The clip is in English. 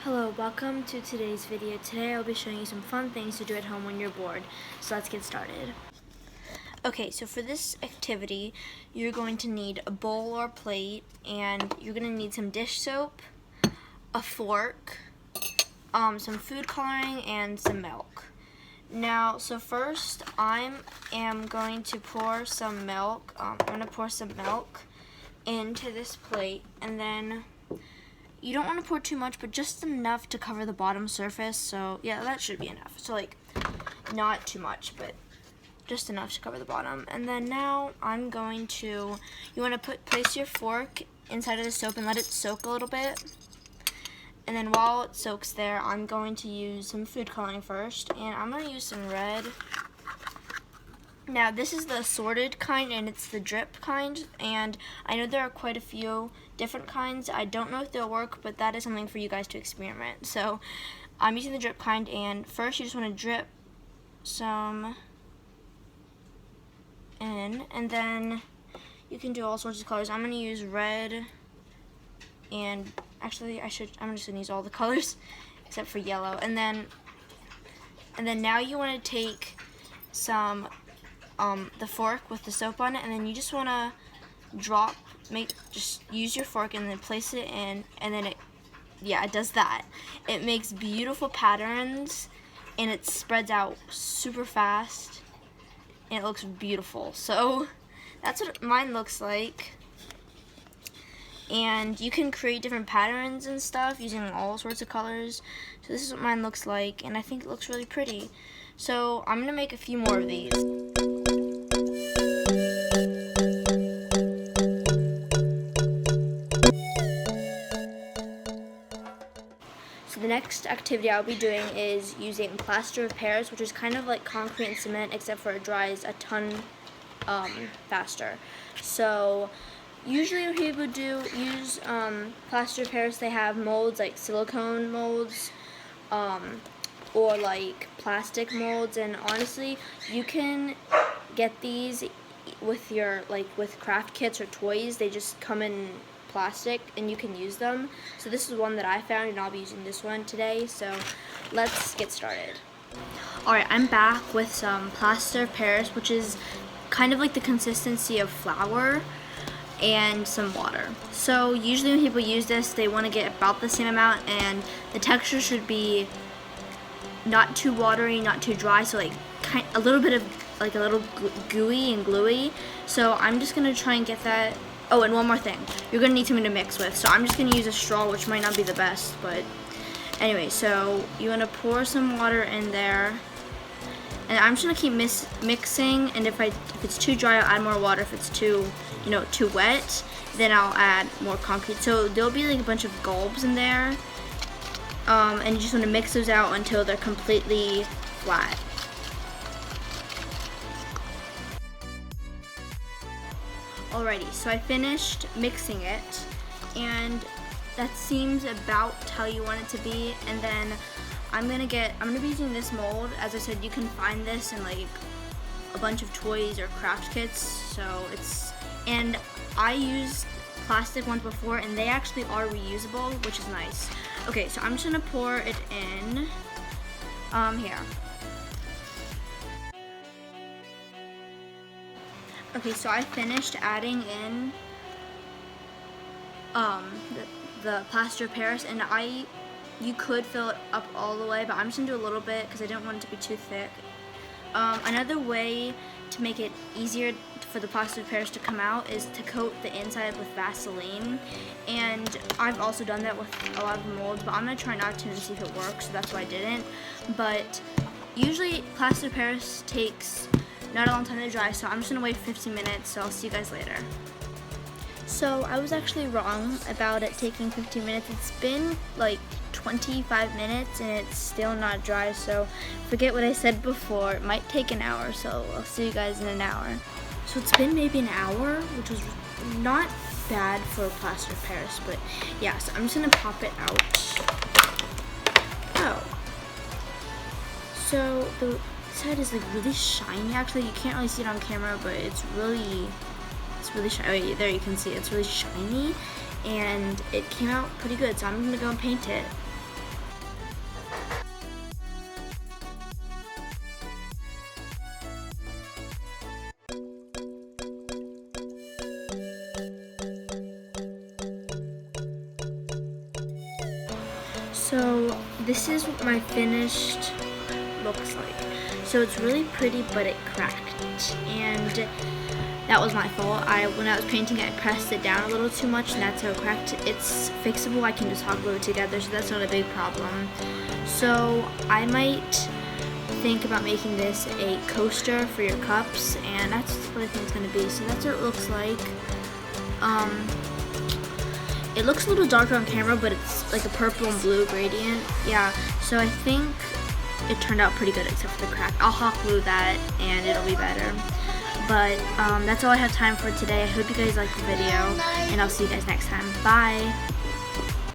Hello, welcome to today's video. Today I'll be showing you some fun things to do at home when you're bored. So let's get started. Okay, so for this activity, you're going to need a bowl or plate, and you're going to need some dish soap, a fork, some food coloring, and some milk. Now, so first I am going to pour some milk. I'm going to pour some milk into this plate, and then you don't want to pour too much, but just enough to cover the bottom surface. So yeah, that should be enough. So like, not too much, but just enough to cover the bottom. And then now I'm going to, you want to place your fork inside of the soap and let it soak a little bit. And then while it soaks there, I'm going to use some food coloring first, and I'm going to use some red. Now this is the assorted kind, and it's the drip kind, and I know there are quite a few different kinds. I don't know if they'll work, but that is something for you guys to experiment. So I'm using the drip kind, and first you just want to drip some in, and then you can do all sorts of colors. I'm going to use red, and actually I'm just going to use all the colors except for yellow. And then now you want to take some the fork with the soap on it, and then you just want to just use your fork and then place it in, and then it does that. It makes beautiful patterns, and it spreads out super fast, and it looks beautiful. So that's what mine looks like. And you can create different patterns and stuff using all sorts of colors. So this is what mine looks like, and I think it looks really pretty. So I'm gonna make a few more of these. So the next activity I'll be doing is using plaster of Paris, which is kind of like concrete and cement, except for it dries a ton faster. So usually when people use plaster of Paris, they have molds like silicone molds or like plastic molds, and honestly you can get these with your with craft kits or toys. They just come in plastic and you can use them. So this is one that I found, and I'll be using this one today. So let's get started. Alright, I'm back with some plaster of Paris, which is kind of like the consistency of flour, and some water. So usually when people use this, they want to get about the same amount, and the texture should be not too watery, not too dry, so like a little bit of like a little gooey and gluey. So I'm just gonna try and get that. Oh, and one more thing, you're gonna need something to mix with. So I'm just gonna use a straw, which might not be the best, but anyway. So you wanna pour some water in there, and I'm just gonna keep mixing. And if it's too dry, I'll add more water. If it's too wet, then I'll add more concrete. So there'll be like a bunch of gulbs in there, and you just want to mix those out until they're completely flat. Alrighty, so I finished mixing it, and that seems about how you want it to be. And then I'm gonna be using this mold. As I said, you can find this in like a bunch of toys or craft kits. So and I used plastic ones before, and they actually are reusable, which is nice. Okay, so I'm just gonna pour it in here. Okay, so I finished adding in the plaster of Paris, and you could fill it up all the way, but I'm just gonna do a little bit because I don't want it to be too thick. Another way to make it easier for the plaster of Paris to come out is to coat the inside with Vaseline, and I've also done that with a lot of the molds, but I'm gonna try not to and see if it works, so that's why I didn't. But usually plaster of Paris takes not a long time to dry, so I'm just gonna wait 15 minutes, so I'll see you guys later. So I was actually wrong about it taking 15 minutes. It's been like 25 minutes and it's still not dry, so forget what I said before. It might take an hour, so I'll see you guys in an hour. So it's been maybe an hour, which was not bad for plaster of Paris, but yeah, so I'm just gonna pop it out. Oh. So the side is like really shiny. Actually, you can't really see it on camera, but it's really shiny. Oh, there you can see it's really shiny, and it came out pretty good. So I'm gonna go and paint it. So this is what my finished looks like. So it's really pretty, but it cracked, and that was my fault. When I was painting, I pressed it down a little too much, and that's how it cracked. It's fixable. I can just hot glue it together, so that's not a big problem. So I might think about making this a coaster for your cups, and that's what I think it's gonna be. So that's what it looks like. It looks a little darker on camera, but it's like a purple and blue gradient. Yeah, so I think it turned out pretty good except for the crack. I'll hot glue that and it'll be better. But that's all I have time for today. I hope you guys liked the video, and I'll see you guys next time. Bye!